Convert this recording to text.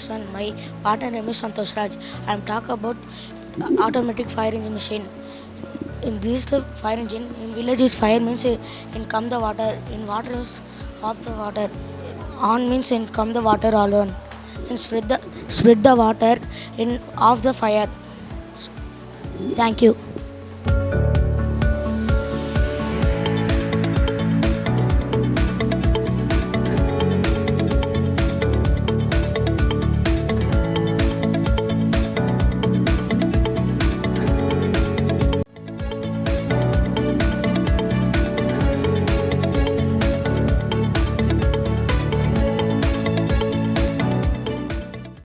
one. My partner name is Santosh Raj. I am talk about automatic fire engine machine. In this the fire engine in villages fire means in come the water in water is off the water. On means in come the water all on. And spread the water in off the fire. Thank you.